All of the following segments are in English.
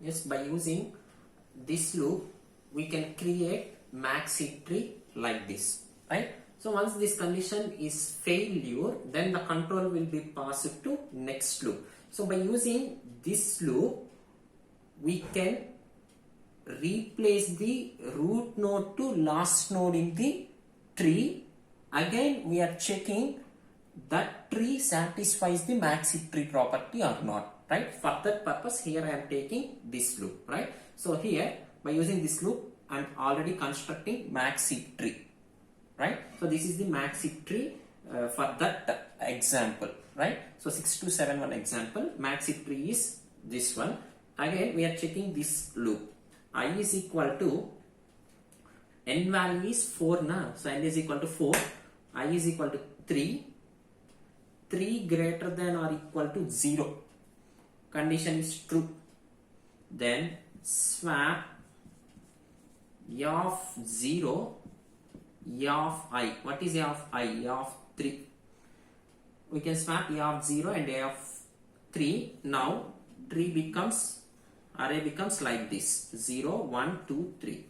Yes, by using this loop, we can create max hit tree like this, right? So once this condition is failure, then the control will be passed to next loop. So by using this loop, we can replace the root node to last node in the tree. Again, we are checking that tree satisfies the max hit tree property or not, right? For that purpose, here I am taking this loop, right? So here, by using this loop, I am already constructing max hit tree, right? So this is the max hit tree for that example, right? So 6271 example, max hit tree is this one. Again, we are checking this loop. I is equal to, n value is 4 now. So n is equal to 4, I is equal to 3, 3 greater than or equal to 0. Condition is true. Then swap a of 0, a of I. What is a of I? A of 3. We can swap a of 0 and a of 3. Now tree becomes, array becomes like this, 0, 1, 2, 3.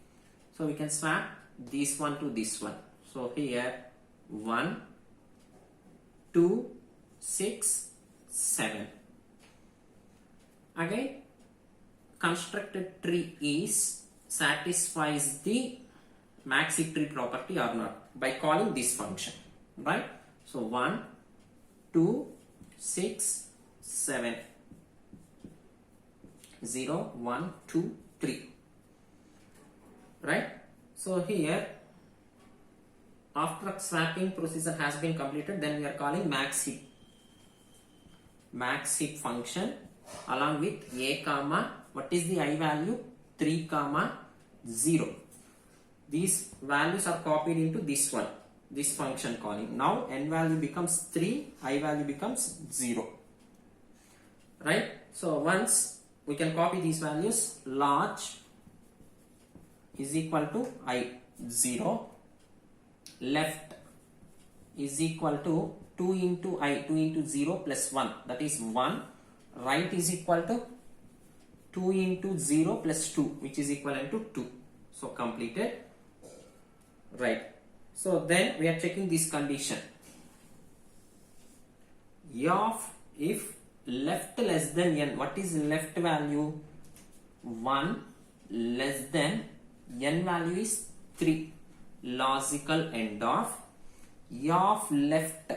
So we can swap this one to this one. So here 1, 2, 6, 7. Again, constructed tree is satisfies the max hit tree property or not by calling this function, right? So 1, 2, 6, 7. 0, 1, 2, 3, right? So here, after swapping procedure has been completed, then we are calling max hit function along with a comma, what is the I value? 3 comma 0. These values are copied into this one, this function calling. Now n value becomes 3, I value becomes 0, right? So once we can copy these values, large is equal to I 0, left is equal to 2 into I, 2 into 0 plus 1, that is 1, right is equal to 2 into 0 plus 2, which is equivalent to 2. So completed, right? So then we are checking this condition. If left less than n, what is left value? 1 less than n value is 3. Logical end of left.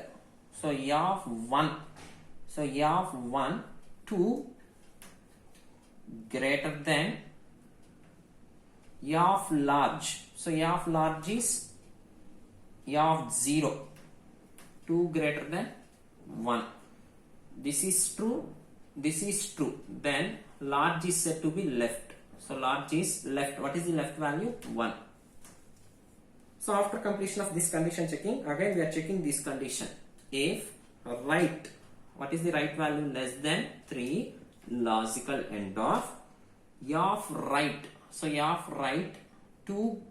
So of 1. So of 1, 2 greater than of large. So of large is of 0, 2 greater than 1. This is true, this is true. Then large is said to be left. So large is left. What is the left value? 1. So after completion of this condition checking, again we are checking this condition. If right, what is the right value? Less than 3, logical end of right. So of right 2,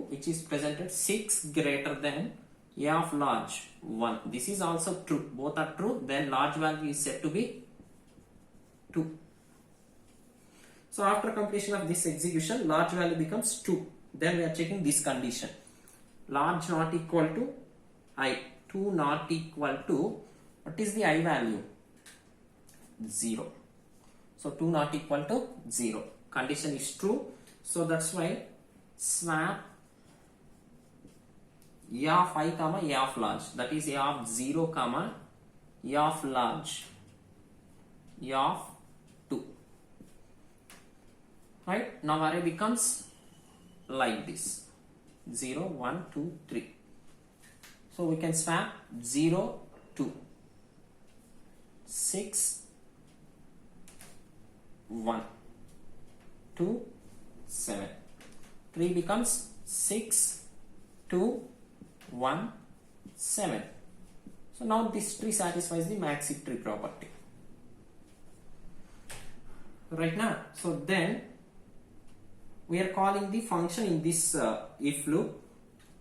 which is presented 6 greater than of large 1. This is also true. Both are true. Then large value is said to be 2. So after completion of this execution, large value becomes 2. Then we are checking this condition. Large not equal to I. 2 not equal to, what is the I value? 0. So 2 not equal to 0. Condition is true. So that's why swap a of I comma a of large, that is a of 0 comma a of large, a of 2, right? Now array becomes like this, 0, 1, 2, 3. So we can swap 0, 2, 6, 1, 2, 7. 3 becomes 6, 2, 1, 7. So now this tree satisfies the max hit tree property, right now. So then we are calling the function in this if loop,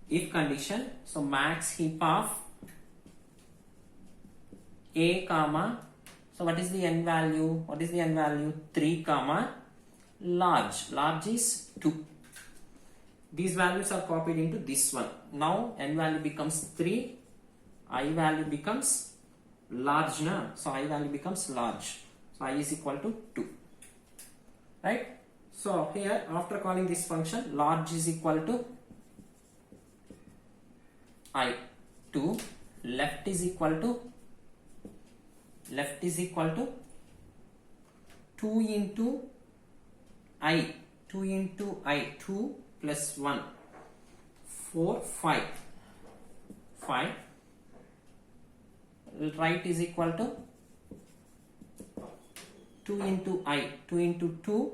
if condition. So max heap of a comma, so So what is the n value? What is the n value? 3 comma large. Large is 2. These values are copied into this one. Now n value becomes 3, I value becomes large na. So I value becomes large. So I is equal to 2. Right? So here after calling this function, large is equal to I 2, left is equal to 2 into I, 2 plus 1, 4, 5. Right is equal to 2 into I, 2 into 2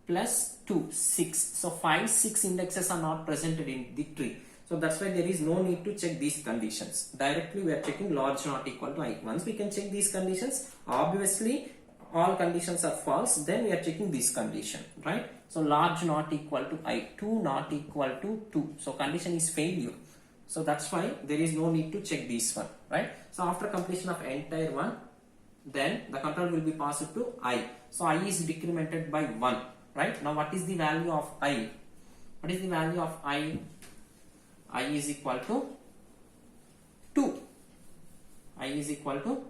plus 2, 6. So 5, 6 indexes are not presented in the tree. So that's why there is no need to check these conditions. Directly we are checking large not equal to I. Once we can check these conditions, obviously all conditions are false, then we are checking this condition, right? So large not equal to I, 2 not equal to 2. So condition is failure. So that's why there is no need to check this one, right? So after completion of entire one, then the control will be passed to I. So I is decremented by 1, right? Now what is the value of I? What is the value of I? I is equal to 2. I is equal to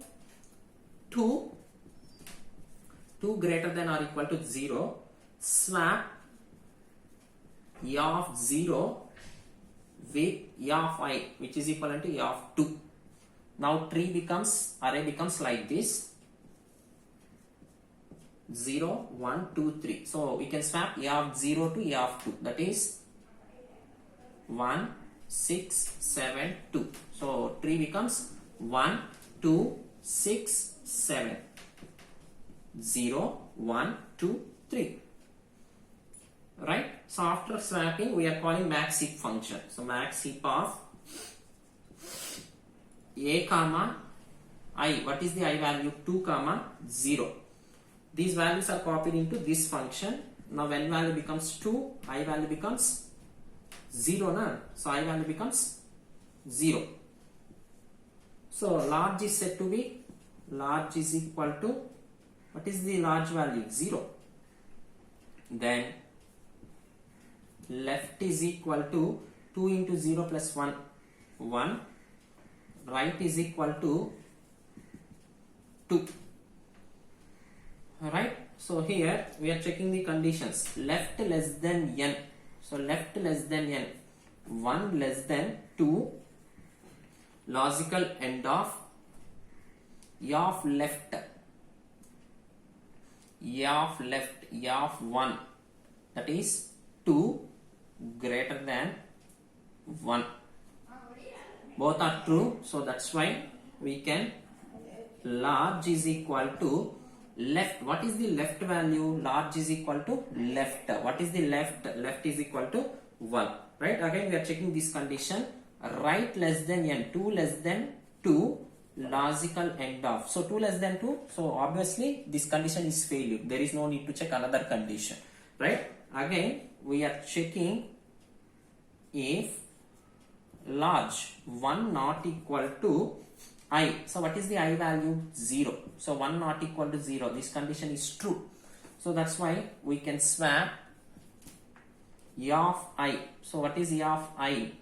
2. 2 greater than or equal to 0. Swap A of 0 with A of I, which is equivalent to A of 2. Now array becomes like this: 0, 1, 2, 3. So we can swap A of 0 to A of 2. That is 1, 6, 7, 2. So tree becomes 1, 2, 6, 7. 0, 1, 2, 3. Right? So after swapping, we are calling max heap function. So max heap of A comma I. What is the I value? 2 comma 0. These values are copied into this function. Now when value becomes 2, I value becomes 0 na? So I value becomes 0. So large is said to be, large is equal to, what is the large value? 0. Then left is equal to 2 into 0 plus 1, 1. Right is equal to 2. Alright, so here we are checking the conditions. Left less than n. So left less than n. 1 less than 2. Logical end of A of left. A of left, A of 1. That is 2 greater than 1. Both are true, so that's why we can large is equal to left. What is the left value? Large is equal to left. What is the left? Left is equal to 1. Right? Again we are checking this condition. Right less than n. 2 less than 2. Logical end of. So 2 less than 2. So obviously this condition is failure. There is no need to check another condition. Right? Again we are checking if large 1 not equal to I. So what is the I value? 0. So 1 not equal to 0. This condition is true. So that's why we can swap A of I. So what is A of I?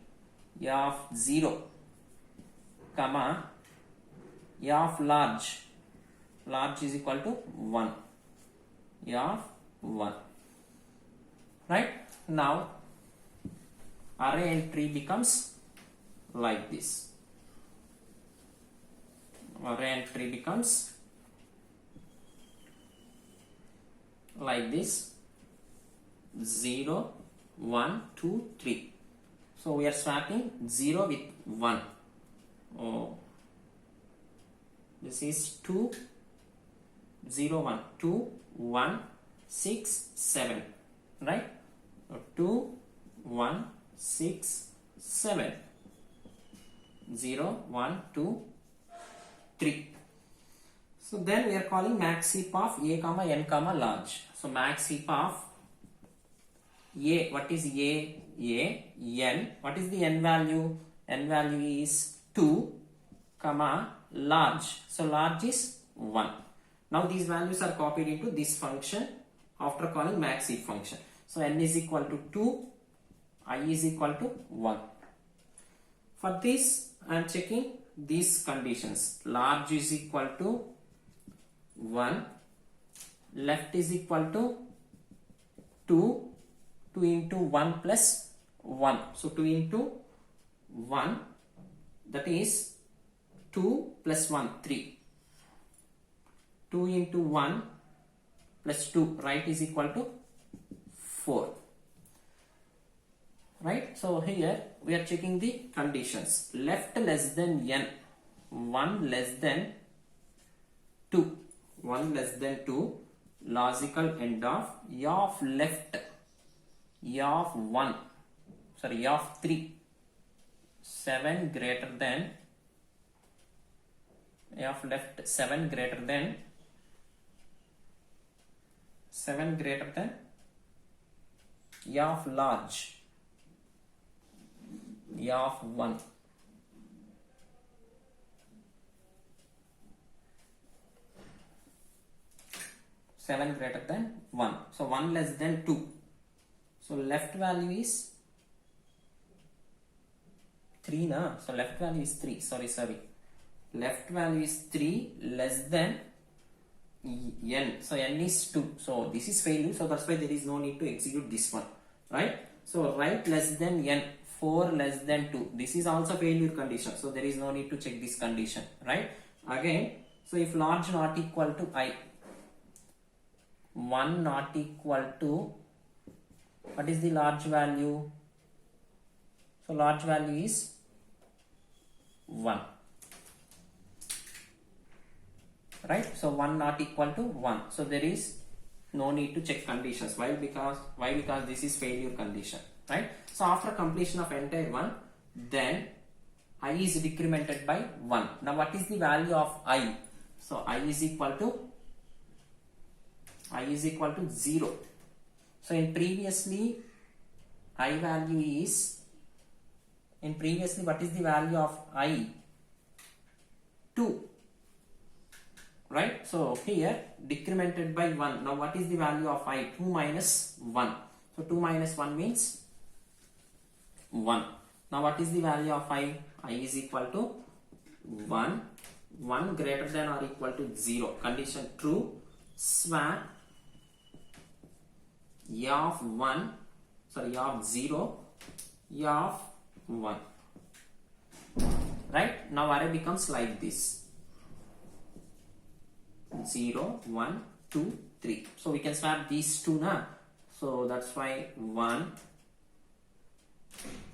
A of 0 comma A of large. Large is equal to 1. A of 1. Right? Now array and tree becomes like this. Array and tree becomes like this: 0, 1, 2, 3. So we are swapping 0 with 1. Oh, this is 2, 0, 1, 2, 1, 6, 7. Right? 2, 1, 6, 7. 0, 1, 2, 3. So then we are calling max heap of A comma n comma large. So max heap of A. What is A? A, n. What is the n value? N value is 2 comma large. So large is 1. Now these values are copied into this function after calling max heap function. So n is equal to 2, I is equal to 1. For this I am checking these conditions. Large is equal to 1, left is equal to 2, 2 into 1 plus 1. So 2 into 1, that is 2 plus 1, 3. 2 into 1 plus 2, right, is equal to 4. Right? So here we are checking the conditions. Left less than n, 1 less than 2. 1 less than 2, logical end of left, of 1, sorry, of 3, 7 greater than, of left 7 greater than, 7 greater than, of large, of 1. Seven greater than 1. So 1 less than 2. So left value is 3 na. So left value is 3. Sorry. Left value is 3 less than n. So n is 2. So this is failure. So that's why there is no need to execute this one. Right? So right less than n. 4 less than 2. This is also failure condition. So there is no need to check this condition. Right? Again, so if large not equal to I, 1 not equal to, what is the large value? So large value is 1. Right? So 1 not equal to 1. So there is no need to check conditions. Why? Because this is failure condition. Right? So after completion of entire one, then I is decremented by 1. Now what is the value of I? So I is equal to 0. So in previously I value is, what is the value of I? 2. Right? So here decremented by 1. Now what is the value of I? 2 minus 1. So 2 minus 1 means 1. Now what is the value of I? I is equal to 1. 1 greater than or equal to 0. Condition true. Swap of 0, of 1. Right? Now array becomes like this. 0, 1, 2, 3. So we can swap these two now. So that's why 1,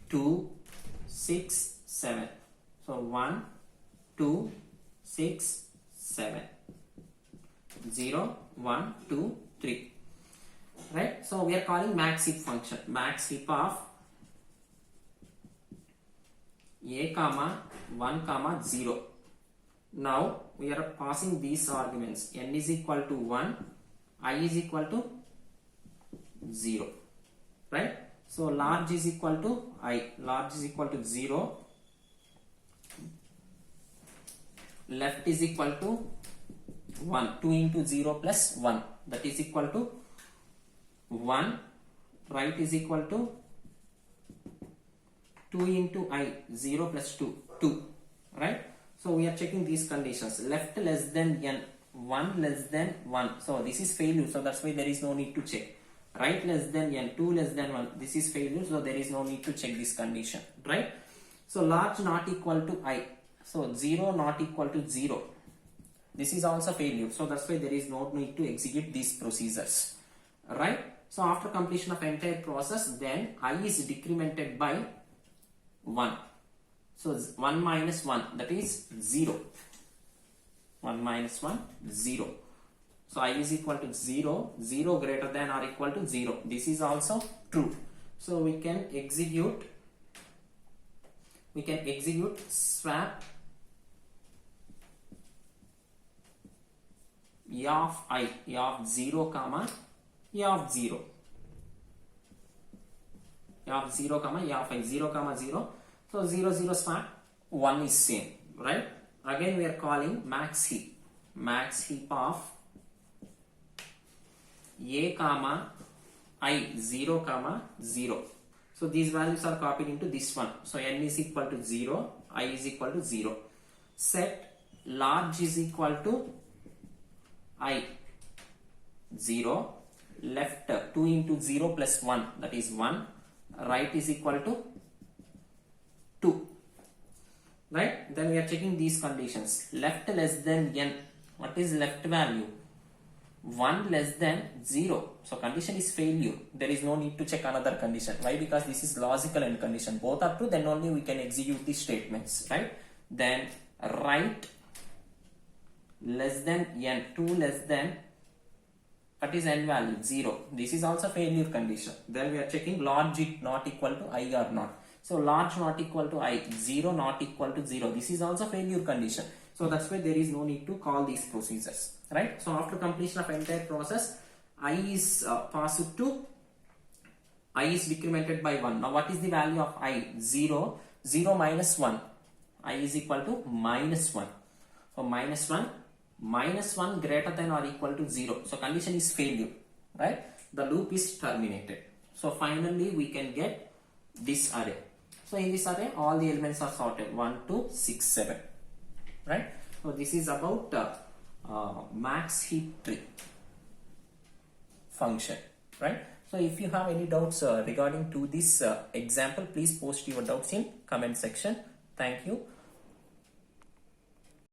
2, 6, 7. So 1, 2, 6, 7. 0, 1, 2, 3. Right? So we are calling max heap function. Max heap of a comma 1 comma 0. Now we are passing these arguments. N is equal to 1, I is equal to 0. Right? So large is equal to I. Large is equal to 0. Left is equal to 1. 2 into 0 plus 1. That is equal to 1. Right is equal to 2 into I. 0 plus 2. 2. Right? So we are checking these conditions. Left less than n. 1 less than 1. So this is failure. So that's why there is no need to check. Right less than n. 2 less than 1. This is failure. So there is no need to check this condition. Right? So large not equal to I. So 0 not equal to 0. This is also failure. So that's why there is no need to execute these procedures. Right? So after completion of entire process, then I is decremented by 1. So 1 minus 1, that is 0. 1 minus 1, 0. So I is equal to 0. 0 greater than or equal to 0. This is also true. So we can execute swap of I, of 0 comma of 0. Of 0 comma of I, 0 comma 0. So 0 0 swap, 1 is same. Right? Again we are calling max heap. Max heap of a comma I 0 comma 0. So these values are copied into this one. So n is equal to 0, I is equal to 0. Set large is equal to I 0, left 2 into 0 plus 1, that is 1, right is equal to 2. Right? Then we are checking these conditions. Left less than n. What is left value? 1 less than 0. So condition is failure. There is no need to check another condition. Why? Because this is logical and condition. Both are true, then only we can execute these statements. Right? Then right less than n. 2 less than, what is n value? 0. This is also failure condition. Then we are checking large not equal to I or not. So large not equal to I, 0 not equal to 0. This is also failure condition. So that's why there is no need to call these procedures. Right? So after completion of entire process, I is passed to, I is decremented by 1. Now what is the value of I? 0. 0 minus 1. I is equal to minus 1. So minus 1 greater than or equal to 0. So condition is failure. Right? The loop is terminated. So finally we can get this array. So in this array all the elements are sorted 1, 2, 6, 7. Right? So this is about max heap tree function. Right? So if you have any doubts regarding to this example, please post your doubts in comment section. Thank you.